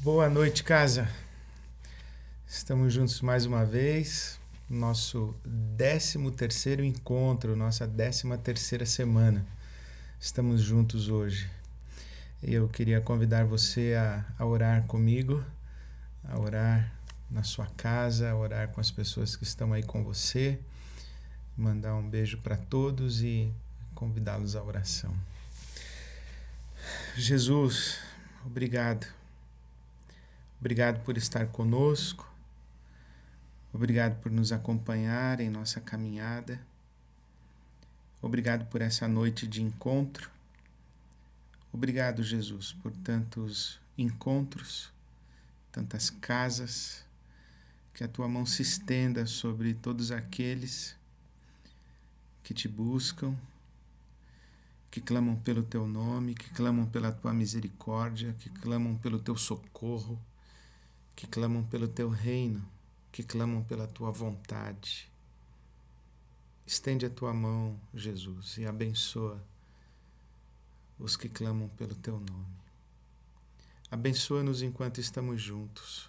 Boa noite, casa. Estamos juntos mais uma vez, nosso 13º encontro, nossa 13ª semana. Estamos juntos hoje. Eu queria convidar você a orar comigo, a orar na sua casa, a orar com as pessoas que estão aí com você, mandar um beijo para todos e convidá-los à oração. Jesus, obrigado. Obrigado por estar conosco. Obrigado por nos acompanhar em nossa caminhada. Obrigado por essa noite de encontro. Obrigado, Jesus, por tantos encontros, tantas casas. Que a tua mão se estenda sobre todos aqueles que te buscam, que clamam pelo teu nome, que clamam pela tua misericórdia, que clamam pelo teu socorro, que clamam pelo teu reino, que clamam pela tua vontade. Estende a tua mão, Jesus, e abençoa os que clamam pelo teu nome. Abençoa-nos enquanto estamos juntos,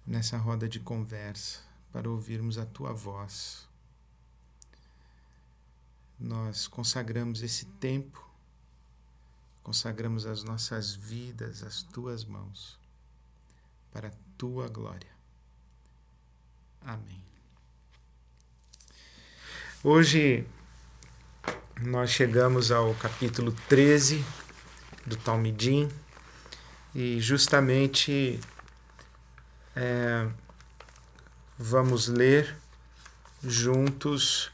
nessa roda de conversa, para ouvirmos a tua voz. Nós consagramos esse tempo, consagramos as nossas vidas às tuas mãos, para a tua glória. Amém. Hoje nós chegamos ao capítulo 13 do Talmidim e justamente vamos ler juntos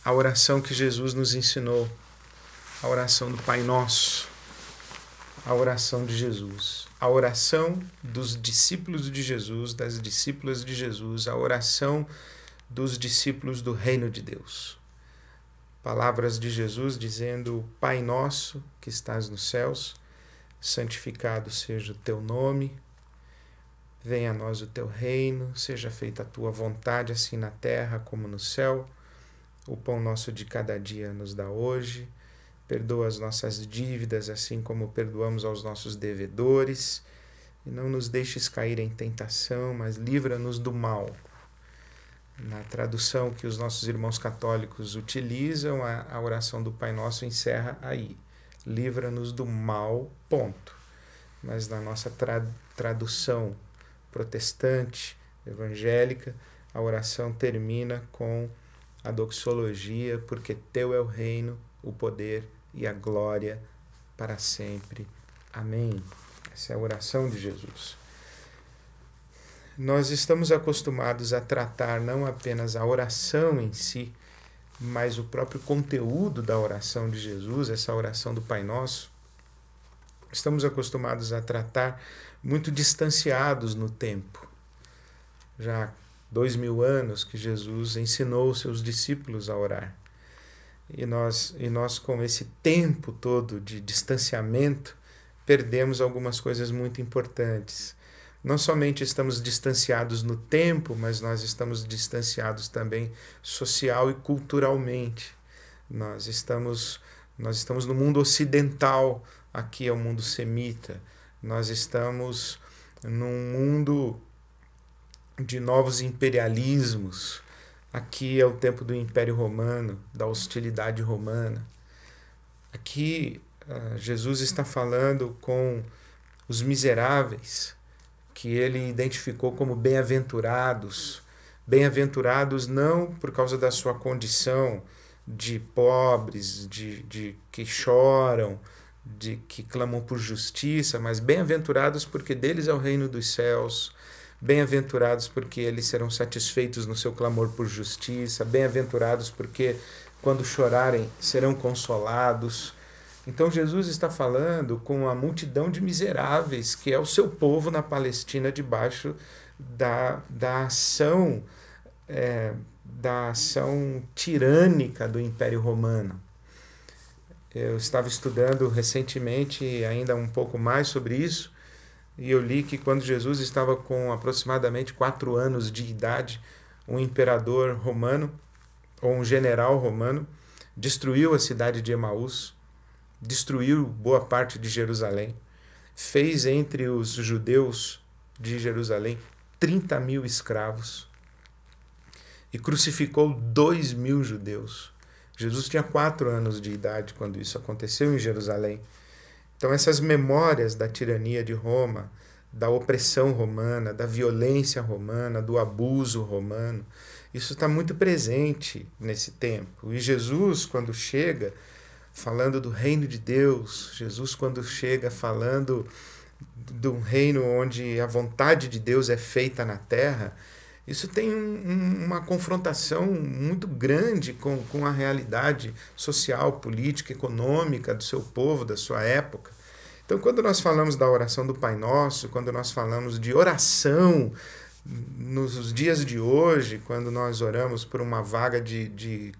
a oração que Jesus nos ensinou, a oração do Pai Nosso, a oração de Jesus, a oração dos discípulos de Jesus, das discípulas de Jesus, a oração dos discípulos do Reino de Deus. Palavras de Jesus dizendo: Pai Nosso que estás nos céus, santificado seja o teu nome, venha a nós o teu reino, seja feita a tua vontade, assim na terra como no céu. O pão nosso de cada dia nos dá hoje. Perdoa as nossas dívidas, assim como perdoamos aos nossos devedores. E não nos deixes cair em tentação, mas livra-nos do mal. Na tradução que os nossos irmãos católicos utilizam, a oração do Pai Nosso encerra aí. Livra-nos do mal, ponto. Mas na nossa tradução protestante, evangélica, a oração termina com a doxologia, porque teu é o reino, o poder e a glória para sempre. Amém. Essa é a oração de Jesus. Nós estamos acostumados a tratar não apenas a oração em si, mas o próprio conteúdo da oração de Jesus, essa oração do Pai Nosso. Estamos acostumados a tratar muito distanciados no tempo. Já 2000 anos que Jesus ensinou os seus discípulos a orar. E nós com esse tempo todo de distanciamento, perdemos algumas coisas muito importantes. Não somente estamos distanciados no tempo, mas nós estamos distanciados também social e culturalmente. Nós estamos no mundo ocidental, aqui é o mundo semita. Nós estamos num mundo de novos imperialismos. Aqui é o tempo do Império Romano, da hostilidade romana. Aqui Jesus está falando com os miseráveis, que ele identificou como bem-aventurados. Bem-aventurados não por causa da sua condição de pobres, de que choram, de que clamam por justiça, mas bem-aventurados porque deles é o reino dos céus. Bem-aventurados porque eles serão satisfeitos no seu clamor por justiça. Bem-aventurados porque quando chorarem serão consolados. Então Jesus está falando com a multidão de miseráveis, que é o seu povo na Palestina, debaixo da ação tirânica do Império Romano. Eu estava estudando recentemente ainda um pouco mais sobre isso, e eu li que quando Jesus estava com aproximadamente 4 anos de idade, um imperador romano, ou um general romano, destruiu a cidade de Emaús, destruiu boa parte de Jerusalém fez entre os judeus de Jerusalém 30.000 escravos e crucificou 2.000 judeus. Jesus tinha 4 anos de idade quando isso aconteceu em Jerusalém. Então essas memórias da tirania de Roma, da opressão romana, da violência romana, do abuso romano, isso está muito presente nesse tempo. E Jesus, quando chega falando do reino de Deus, Jesus, quando chega falando de um reino onde a vontade de Deus é feita na terra, isso tem uma confrontação muito grande com a realidade social, política, econômica do seu povo, da sua época. Então, quando nós falamos da oração do Pai Nosso, quando nós falamos de oração nos dias de hoje, quando nós oramos por uma vaga de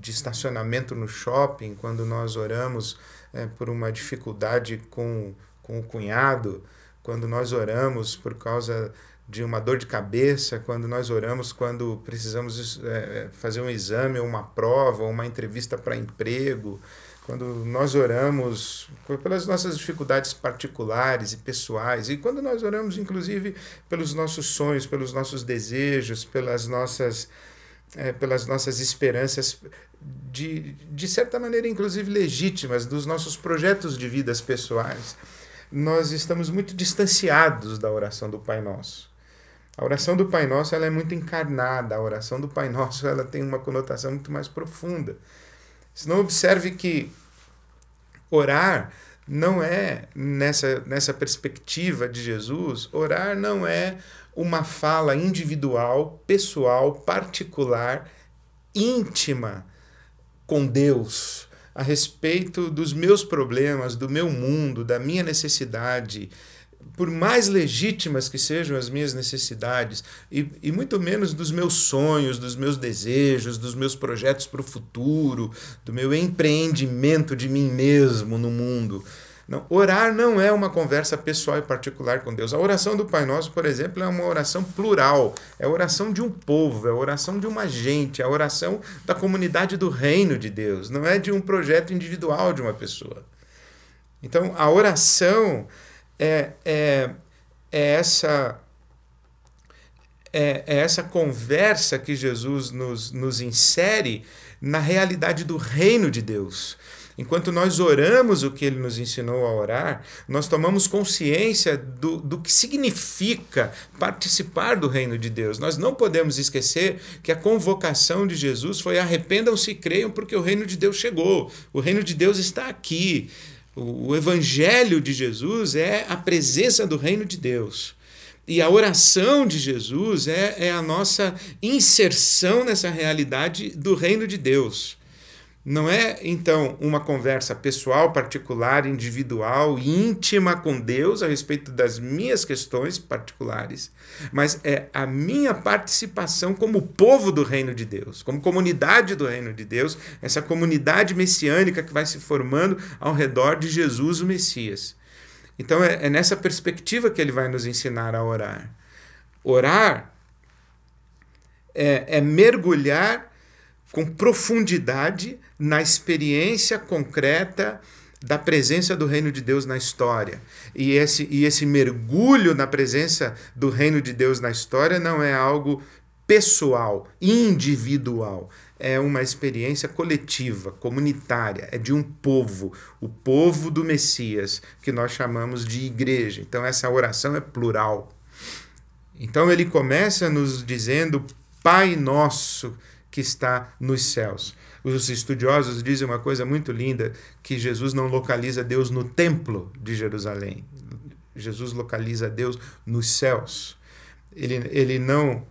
estacionamento no shopping, quando nós oramos por uma dificuldade com o cunhado, quando nós oramos por causa de uma dor de cabeça, quando nós oramos quando precisamos fazer um exame, ou uma prova, ou uma entrevista para emprego, quando nós oramos pelas nossas dificuldades particulares e pessoais, e quando nós oramos, inclusive, pelos nossos sonhos, pelos nossos desejos, pelas nossas esperanças, de certa maneira, inclusive legítimas, dos nossos projetos de vidas pessoais, nós estamos muito distanciados da oração do Pai Nosso. A oração do Pai Nosso ela é muito encarnada, a oração do Pai Nosso ela tem uma conotação muito mais profunda. Senão observe que orar não é, nessa perspectiva de Jesus, orar não é uma fala individual, pessoal, particular, íntima com Deus, a respeito dos meus problemas, do meu mundo, da minha necessidade, por mais legítimas que sejam as minhas necessidades, e muito menos dos meus sonhos, dos meus desejos, dos meus projetos para o futuro, do meu empreendimento de mim mesmo no mundo. Não, orar não é uma conversa pessoal e particular com Deus. A oração do Pai Nosso, por exemplo, é uma oração plural, é a oração de um povo, é a oração de uma gente, é a oração da comunidade do reino de Deus, não é de um projeto individual de uma pessoa. Então, a oração é essa conversa que Jesus nos insere na realidade do reino de Deus. Enquanto nós oramos o que ele nos ensinou a orar, nós tomamos consciência do que significa participar do reino de Deus. Nós não podemos esquecer que a convocação de Jesus foi: arrependam-se e creiam, porque o reino de Deus chegou. O reino de Deus está aqui. O evangelho de Jesus é a presença do reino de Deus. E a oração de Jesus é a nossa inserção nessa realidade do reino de Deus. Não é, então, uma conversa pessoal, particular, individual, íntima com Deus a respeito das minhas questões particulares, mas é a minha participação como povo do reino de Deus, como comunidade do reino de Deus, essa comunidade messiânica que vai se formando ao redor de Jesus, o Messias. Então é nessa perspectiva que ele vai nos ensinar a orar. Orar é mergulhar com profundidade na experiência concreta da presença do reino de Deus na história. E esse mergulho na presença do reino de Deus na história não é algo pessoal, individual. É uma experiência coletiva, comunitária, é de um povo, o povo do Messias, que nós chamamos de igreja. Então essa oração é plural. Então ele começa nos dizendo: Pai Nosso que está nos céus. Os estudiosos dizem uma coisa muito linda, que Jesus não localiza Deus no templo de Jerusalém. Jesus localiza Deus nos céus. Ele não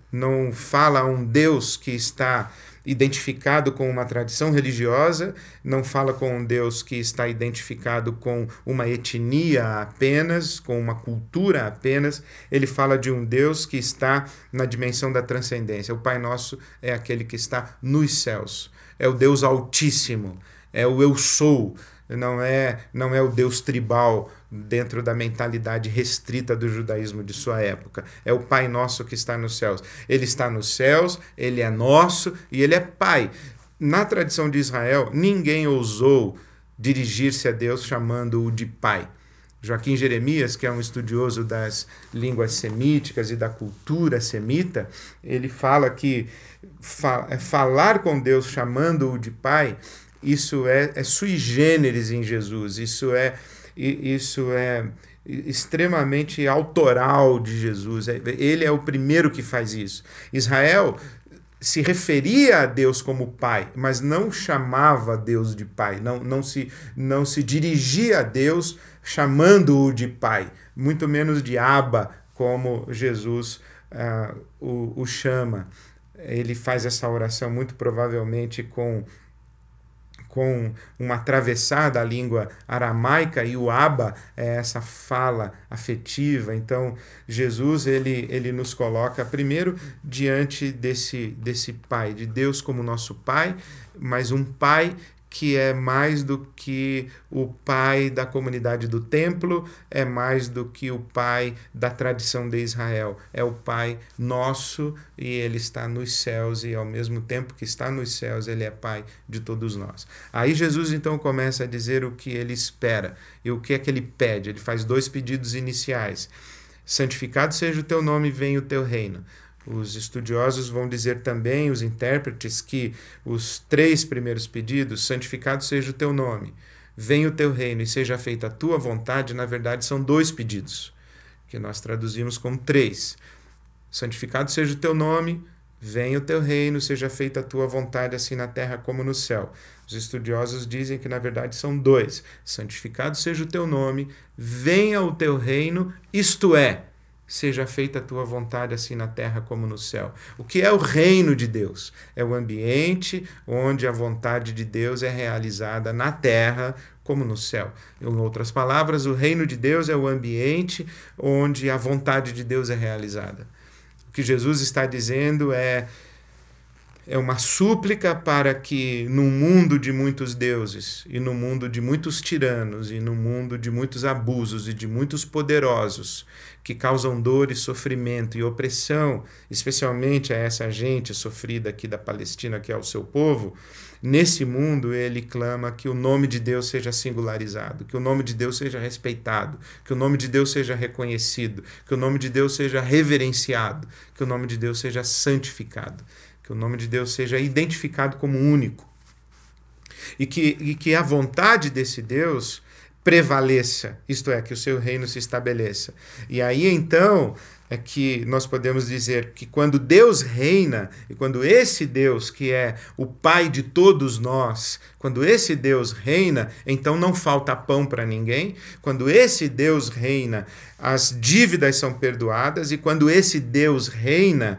fala a um Deus que está identificado com uma tradição religiosa, não fala com um Deus que está identificado com uma etnia apenas, com uma cultura apenas. Ele fala de um Deus que está na dimensão da transcendência. O Pai Nosso é aquele que está nos céus. É o Deus Altíssimo, é o Eu Sou, não é o Deus tribal dentro da mentalidade restrita do judaísmo de sua época. É o Pai Nosso que está nos céus. Ele está nos céus, ele é nosso e ele é Pai. Na tradição de Israel, ninguém ousou dirigir-se a Deus chamando-o de Pai. Joaquim Jeremias, que é um estudioso das línguas semíticas e da cultura semita, ele fala que falar com Deus chamando-o de Pai, isso é sui generis em Jesus, isso é extremamente autoral de Jesus. Ele é o primeiro que faz isso. Israel se referia a Deus como Pai, mas não chamava Deus de Pai, não se dirigia a Deus chamando-o de Pai, muito menos de Abba, como Jesus o chama. Ele faz essa oração muito provavelmente com uma atravessada da língua aramaica, e o Abba é essa fala afetiva. Então, Jesus ele nos coloca primeiro diante desse Pai, de Deus como nosso Pai, mas um Pai que é mais do que o pai da comunidade do templo, é mais do que o pai da tradição de Israel. É o Pai nosso, e ele está nos céus, e ao mesmo tempo que está nos céus, ele é Pai de todos nós. Aí Jesus então começa a dizer o que ele espera e o que é que ele pede. Ele faz 2 pedidos iniciais. Santificado seja o teu nome, venha o teu reino. Os estudiosos vão dizer também, os intérpretes, que os 3 primeiros pedidos, santificado seja o teu nome, venha o teu reino e seja feita a tua vontade, na verdade são 2 pedidos, que nós traduzimos como 3. Santificado seja o teu nome, venha o teu reino, seja feita a tua vontade, assim na terra como no céu. Os estudiosos dizem que na verdade são 2. Santificado seja o teu nome, venha o teu reino, isto é, seja feita a tua vontade, assim na terra como no céu. O que é o reino de Deus? É o ambiente onde a vontade de Deus é realizada na terra como no céu. Em outras palavras, o reino de Deus é o ambiente onde a vontade de Deus é realizada. O que Jesus está dizendo é uma súplica para que num mundo de muitos deuses, e num mundo de muitos tiranos, e num mundo de muitos abusos e de muitos poderosos, que causam dor e sofrimento e opressão, especialmente a essa gente sofrida aqui da Palestina, que é o seu povo, nesse mundo ele clama que o nome de Deus seja singularizado, que o nome de Deus seja respeitado, que o nome de Deus seja reconhecido, que o nome de Deus seja reverenciado, que o nome de Deus seja santificado, que o nome de Deus seja identificado como único. E que a vontade desse Deus prevaleça, isto é, que o seu reino se estabeleça. E aí então é que nós podemos dizer que quando Deus reina, e quando esse Deus que é o Pai de todos nós, quando esse Deus reina, então não falta pão para ninguém. Quando esse Deus reina, as dívidas são perdoadas, e quando esse Deus reina,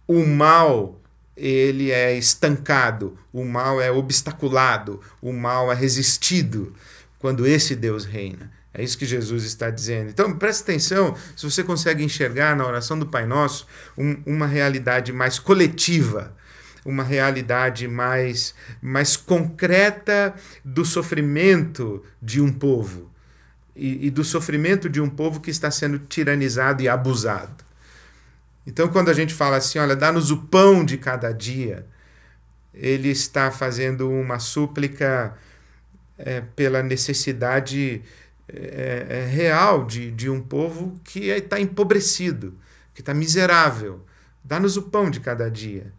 o mal ele é estancado, o mal é obstaculado, o mal é resistido. Quando esse Deus reina. É isso que Jesus está dizendo. Então, preste atenção, se você consegue enxergar na oração do Pai Nosso uma realidade mais coletiva, uma realidade mais concreta do sofrimento de um povo, e do sofrimento de um povo que está sendo tiranizado e abusado. Então, quando a gente fala assim, olha, dá-nos o pão de cada dia, ele está fazendo uma súplica pela necessidade real de um povo que está empobrecido, que está miserável. Dá-nos o pão de cada dia.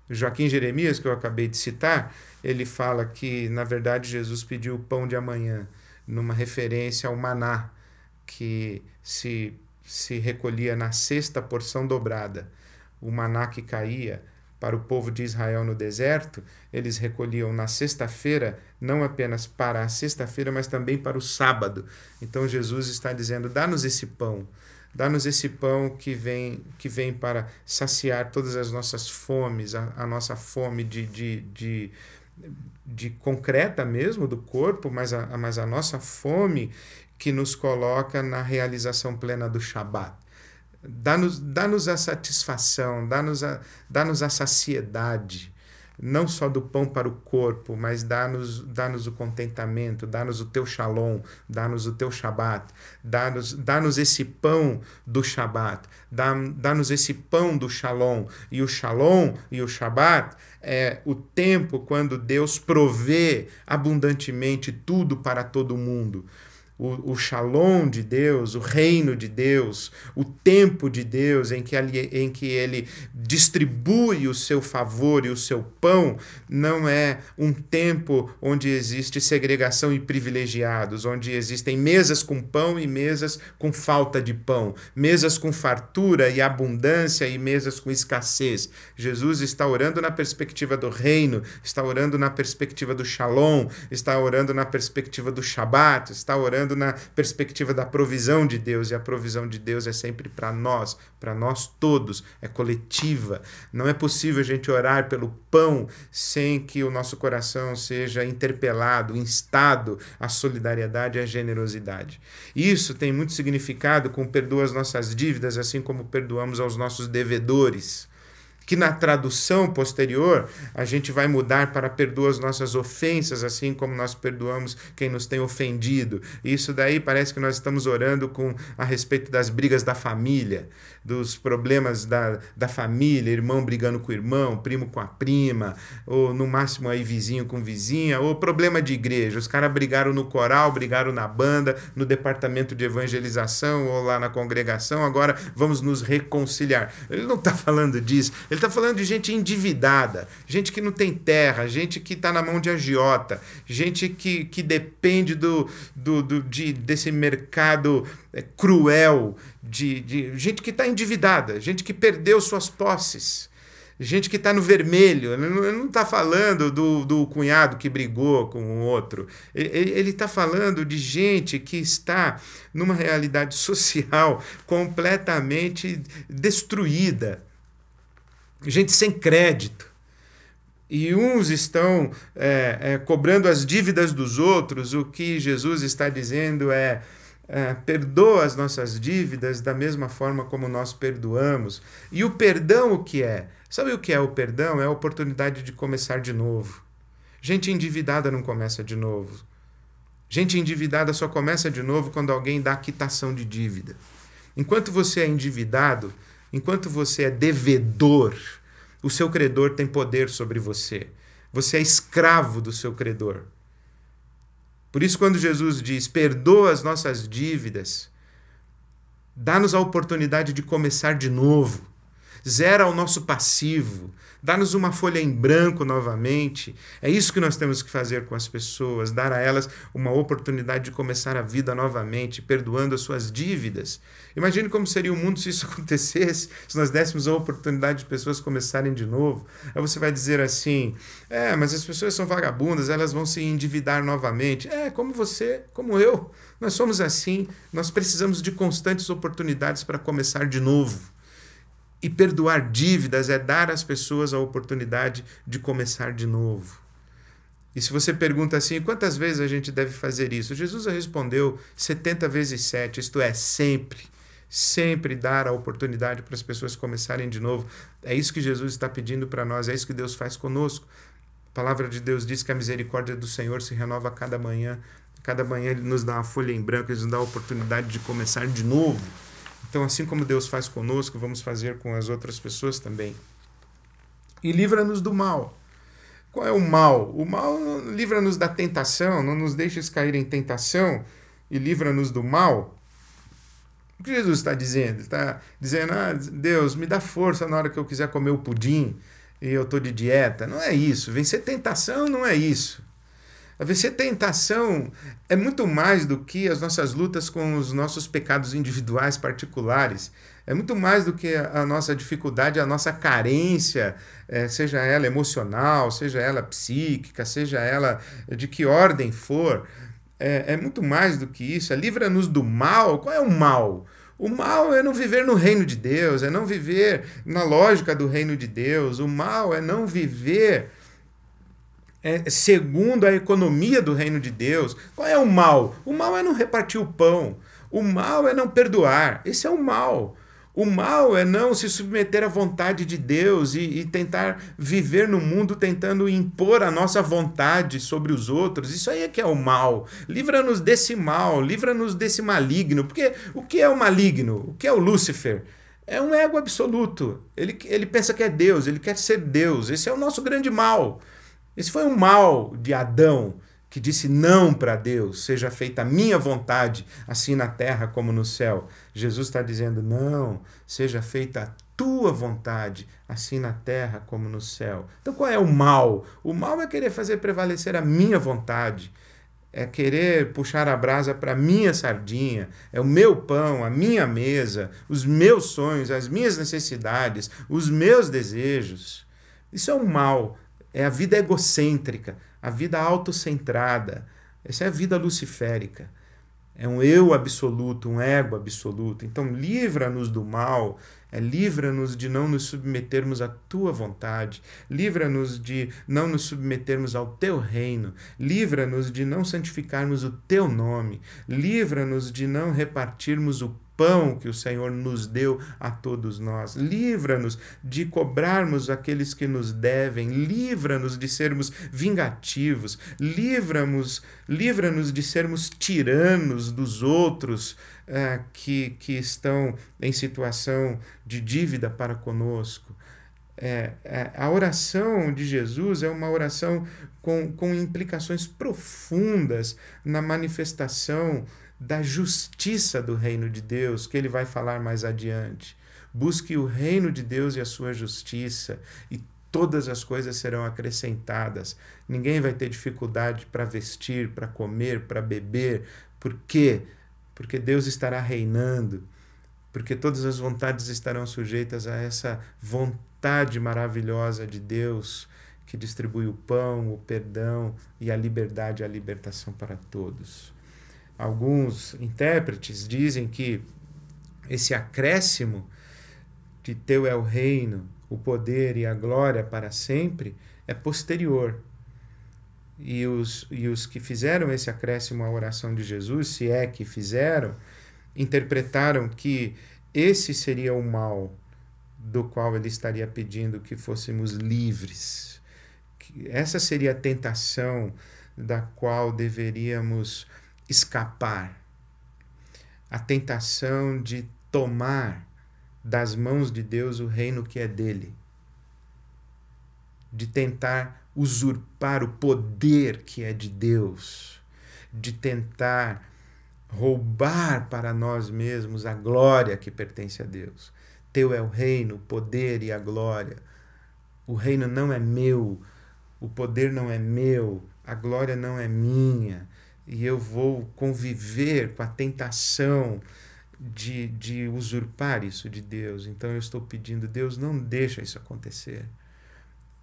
O Joaquim Jeremias, que eu acabei de citar, ele fala que, na verdade, Jesus pediu o pão de amanhã, numa referência ao maná, que se recolhia na 6ª porção dobrada. O maná que caía para o povo de Israel no deserto, eles recolhiam na sexta-feira, não apenas para a sexta-feira, mas também para o sábado. Então Jesus está dizendo, dá-nos esse pão que vem para saciar todas as nossas fomes, a nossa fome de concreta mesmo do corpo, mas a nossa fome que nos coloca na realização plena do Shabat. Dá-nos a satisfação, dá-nos a saciedade, não só do pão para o corpo, mas dá-nos o contentamento, dá-nos o teu shalom, dá-nos o teu Shabat, dá-nos esse pão do Shabat, dá-nos esse pão do shalom. E o shalom e o Shabat é o tempo quando Deus provê abundantemente tudo para todo mundo. o shalom de Deus, o reino de Deus, o tempo de Deus em que ele distribui o seu favor e o seu pão, não é um tempo onde existe segregação e privilegiados, onde existem mesas com pão e mesas com falta de pão, mesas com fartura e abundância e mesas com escassez. Jesus está orando na perspectiva do reino, está orando na perspectiva do shalom, está orando na perspectiva do Shabat, está orando na perspectiva da provisão de Deus, e a provisão de Deus é sempre para nós todos, é coletiva. Não é possível a gente orar pelo pão sem que o nosso coração seja interpelado, instado à solidariedade e à generosidade. Isso tem muito significado com perdoa as nossas dívidas, assim como perdoamos aos nossos devedores, que na tradução posterior a gente vai mudar para perdoa as nossas ofensas, assim como nós perdoamos quem nos tem ofendido. Isso daí parece que nós estamos orando a respeito das brigas da família, dos problemas da família, irmão brigando com o irmão, primo com a prima, ou no máximo aí vizinho com vizinha, ou problema de igreja. Os caras brigaram no coral, brigaram na banda, no departamento de evangelização ou lá na congregação, agora vamos nos reconciliar. Ele não está falando disso, ele está falando de gente endividada, gente que não tem terra, gente que está na mão de agiota, gente que depende desse mercado cruel, de gente que está endividada, gente que perdeu suas posses, gente que está no vermelho. Ele não está falando do cunhado que brigou com o outro. Ele está falando de gente que está numa realidade social completamente destruída. Gente sem crédito. E uns estão cobrando as dívidas dos outros. O que Jesus está dizendo perdoa as nossas dívidas da mesma forma como nós perdoamos. E o perdão o que é? Sabe o que é o perdão? É a oportunidade de começar de novo. Gente endividada não começa de novo. Gente endividada só começa de novo quando alguém dá quitação de dívida. Enquanto você é endividado, enquanto você é devedor, o seu credor tem poder sobre você. Você é escravo do seu credor. Por isso, quando Jesus diz, perdoa as nossas dívidas, dá-nos a oportunidade de começar de novo, zera o nosso passivo, dá-nos uma folha em branco novamente. É isso que nós temos que fazer com as pessoas, dar a elas uma oportunidade de começar a vida novamente, perdoando as suas dívidas. Imagine como seria o mundo se isso acontecesse, se nós dessemos a oportunidade de pessoas começarem de novo. Aí você vai dizer assim, mas as pessoas são vagabundas, elas vão se endividar novamente. Como você, como eu, nós somos assim, nós precisamos de constantes oportunidades para começar de novo. E perdoar dívidas é dar às pessoas a oportunidade de começar de novo. E se você pergunta assim, quantas vezes a gente deve fazer isso? Jesus respondeu 70 vezes 7, isto é, sempre. Sempre dar a oportunidade para as pessoas começarem de novo. É isso que Jesus está pedindo para nós, é isso que Deus faz conosco. A palavra de Deus diz que a misericórdia do Senhor se renova a cada manhã. Cada manhã Ele nos dá uma folha em branco, Ele nos dá a oportunidade de começar de novo. Então, assim como Deus faz conosco, vamos fazer com as outras pessoas também. E livra-nos do mal. Qual é o mal? O mal livra-nos da tentação, não nos deixes cair em tentação e livra-nos do mal. O que Jesus está dizendo? Ele está dizendo, Deus, me dá força na hora que eu quiser comer o pudim e eu estou de dieta. Não é isso. Vencer tentação não é isso. Vencer tentação é muito mais do que as nossas lutas com os nossos pecados individuais particulares. É muito mais do que a nossa dificuldade, a nossa carência, seja ela emocional, seja ela psíquica, seja ela de que ordem for. É muito mais do que isso. Livra-nos do mal. Qual é o mal? O mal é não viver no reino de Deus, é não viver na lógica do reino de Deus. O mal é não viver segundo a economia do reino de Deus. Qual é o mal? O mal é não repartir o pão. O mal é não perdoar. Esse é o mal. O mal é não se submeter à vontade de Deus e tentar viver no mundo tentando impor a nossa vontade sobre os outros. Isso aí é que é o mal. Livra-nos desse mal, livra-nos desse maligno. Porque o que é o maligno? O que é o Lúcifer? É um ego absoluto. Ele pensa que é Deus, ele quer ser Deus. Esse é o nosso grande mal. Esse foi o mal de Adão, que disse não para Deus, seja feita a minha vontade, assim na terra como no céu. Jesus está dizendo, não, seja feita a tua vontade, assim na terra como no céu. Então qual é o mal? O mal é querer fazer prevalecer a minha vontade, é querer puxar a brasa para a minha sardinha, é o meu pão, a minha mesa, os meus sonhos, as minhas necessidades, os meus desejos. Isso é um mal, é a vida egocêntrica, a vida autocentrada. Essa é a vida luciférica. É um eu absoluto, um ego absoluto. Então, livra-nos do mal, livra-nos de não nos submetermos à tua vontade, livra-nos de não nos submetermos ao teu reino, livra-nos de não santificarmos o teu nome, livra-nos de não repartirmos o pão que o Senhor nos deu a todos nós. Livra-nos de cobrarmos aqueles que nos devem. Livra-nos de sermos vingativos. Livra-nos de sermos tiranos dos outros que estão em situação de dívida para conosco. A oração de Jesus é uma oração com implicações profundas na manifestação da justiça do reino de Deus, que ele vai falar mais adiante. Busque o reino de Deus e a sua justiça, e todas as coisas serão acrescentadas. Ninguém vai ter dificuldade para vestir, para comer, para beber. Por quê? Porque Deus estará reinando, porque todas as vontades estarão sujeitas a essa vontade maravilhosa de Deus, que distribui o pão, o perdão e a liberdade e a libertação para todos. Alguns intérpretes dizem que esse acréscimo de teu é o reino, o poder e a glória para sempre é posterior. E os que fizeram esse acréscimo à oração de Jesus, se é que fizeram, interpretaram que esse seria o mal do qual ele estaria pedindo que fôssemos livres. Essa seria a tentação da qual deveríamos escapar. A tentação de tomar das mãos de Deus o reino que é dele. De tentar usurpar o poder que é de Deus. De tentar roubar para nós mesmos a glória que pertence a Deus. Teu é o reino, o poder e a glória. O reino não é meu, o poder não é meu, a glória não é minha. E eu vou conviver com a tentação de usurpar isso de Deus. Então eu estou pedindo, Deus, não deixa isso acontecer.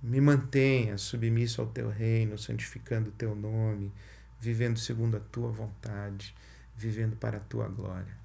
Me mantenha submisso ao teu reino, santificando o teu nome, vivendo segundo a tua vontade, vivendo para a tua glória.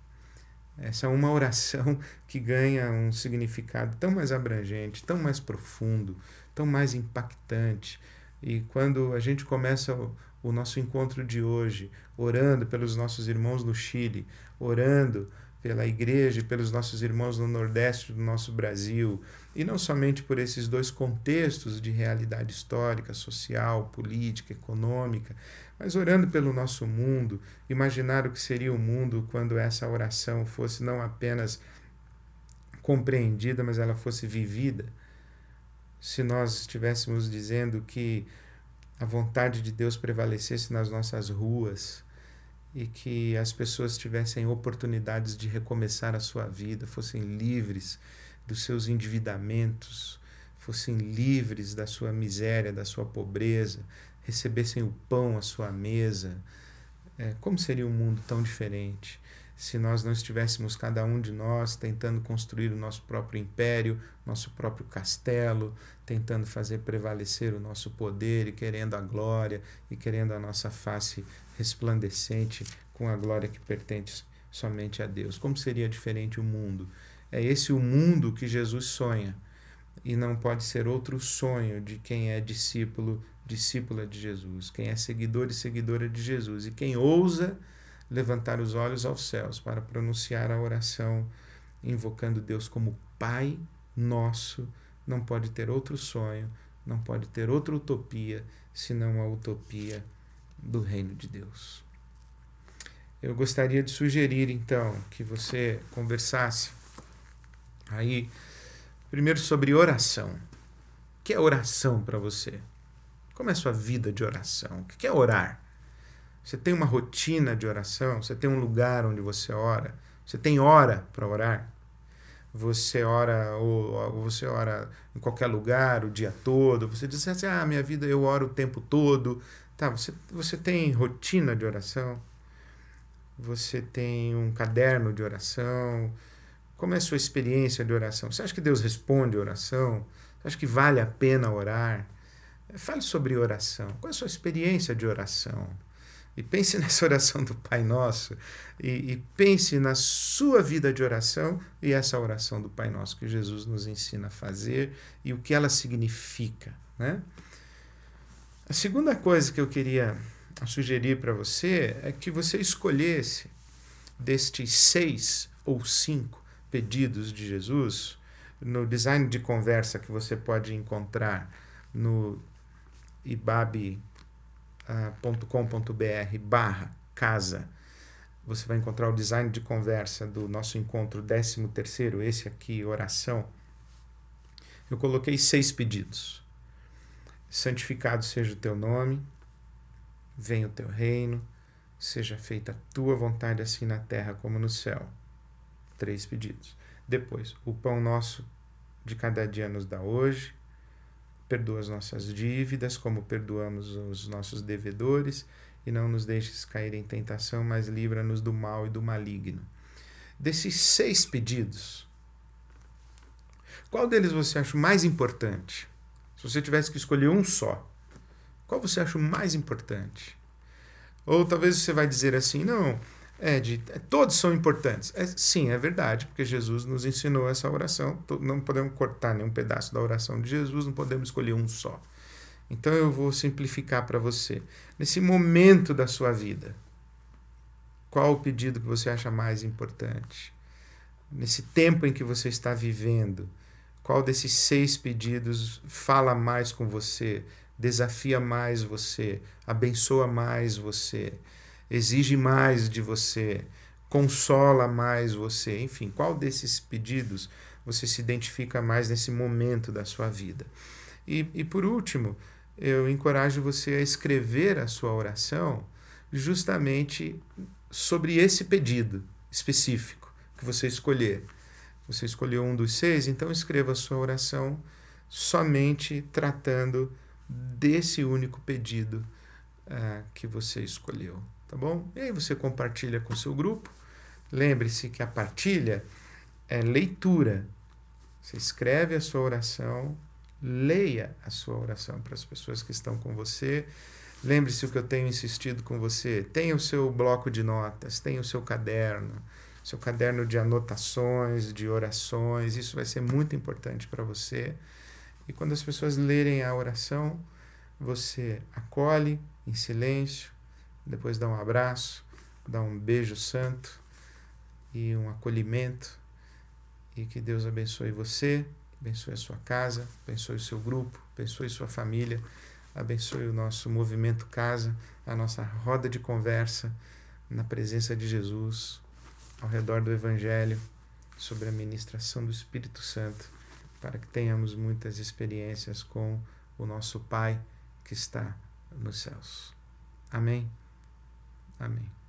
Essa é uma oração que ganha um significado tão mais abrangente, tão mais profundo, tão mais impactante. E quando a gente começa o nosso encontro de hoje, orando pelos nossos irmãos no Chile, orando pela igreja e pelos nossos irmãos no Nordeste do nosso Brasil, e não somente por esses dois contextos de realidade histórica, social, política, econômica, mas orando pelo nosso mundo, imaginar o que seria o mundo quando essa oração fosse não apenas compreendida, mas ela fosse vivida. Se nós estivéssemos dizendo que a vontade de Deus prevalecesse nas nossas ruas e que as pessoas tivessem oportunidades de recomeçar a sua vida, fossem livres dos seus endividamentos, fossem livres da sua miséria, da sua pobreza, recebessem o pão à sua mesa. Como seria um mundo tão diferente se nós não estivéssemos, cada um de nós, tentando construir o nosso próprio império, nosso próprio castelo, tentando fazer prevalecer o nosso poder e querendo a glória e querendo a nossa face resplandecente com a glória que pertence somente a Deus. Como seria diferente o mundo? É esse o mundo que Jesus sonha, e não pode ser outro sonho de quem é discípulo, discípula de Jesus, quem é seguidor e seguidora de Jesus, e quem ousa levantar os olhos aos céus para pronunciar a oração invocando Deus como Pai nosso, não pode ter outro sonho, não pode ter outra utopia, senão a utopia do reino de Deus. Eu gostaria de sugerir, então, que você conversasse aí, primeiro sobre oração. O que é oração para você? Como é a sua vida de oração? O que é orar? Você tem uma rotina de oração? Você tem um lugar onde você ora? Você tem hora para orar? Você ora ou você ora em qualquer lugar o dia todo? Você diz assim, minha vida eu oro o tempo todo. Tá, você tem rotina de oração? Você tem um caderno de oração? Como é a sua experiência de oração? Você acha que Deus responde a oração? Você acha que vale a pena orar? Fale sobre oração. Qual é a sua experiência de oração? E pense nessa oração do Pai Nosso e pense na sua vida de oração e essa oração do Pai Nosso que Jesus nos ensina a fazer e o que ela significa, né? A segunda coisa que eu queria sugerir para você é que você escolhesse destes 6 ou 5 pedidos de Jesus no design de conversa que você pode encontrar no ibab.com.br/casa. Você vai encontrar o design de conversa do nosso encontro 13º, esse aqui, oração. Eu coloquei 6 pedidos. Santificado seja o teu nome, venha o teu reino, seja feita a tua vontade assim na terra como no céu. 3 pedidos. Depois, o pão nosso de cada dia nos dá hoje. Perdoa as nossas dívidas, como perdoamos os nossos devedores, e não nos deixes cair em tentação, mas livra-nos do mal e do maligno. Desses 6 pedidos, qual deles você acha mais importante? Se você tivesse que escolher um só, qual você acha mais importante? Ou talvez você vai dizer assim, não, todos são importantes. Sim, é verdade, porque Jesus nos ensinou essa oração. Não podemos cortar nenhum pedaço da oração de Jesus, não podemos escolher um só. Então eu vou simplificar para você. Nesse momento da sua vida, qual o pedido que você acha mais importante? Nesse tempo em que você está vivendo, qual desses 6 pedidos fala mais com você, desafia mais você, abençoa mais você, exige mais de você, consola mais você, enfim, qual desses pedidos você se identifica mais nesse momento da sua vida? E por último, eu encorajo você a escrever a sua oração justamente sobre esse pedido específico que você escolher. Você escolheu um dos 6, então escreva a sua oração somente tratando desse único pedido que você escolheu. Tá bom? E aí você compartilha com o seu grupo. Lembre-se que a partilha é leitura. Você escreve a sua oração, leia a sua oração para as pessoas que estão com você. Lembre-se o que eu tenho insistido com você. Tenha o seu bloco de notas, tenha o seu caderno de anotações, de orações. Isso vai ser muito importante para você. E quando as pessoas lerem a oração, você acolhe em silêncio, depois dá um abraço, dá um beijo santo e um acolhimento, e que Deus abençoe você, abençoe a sua casa, abençoe o seu grupo, abençoe sua família, abençoe o nosso movimento casa, a nossa roda de conversa na presença de Jesus, ao redor do Evangelho, sobre a ministração do Espírito Santo, para que tenhamos muitas experiências com o nosso Pai que está nos céus. Amém? Amém.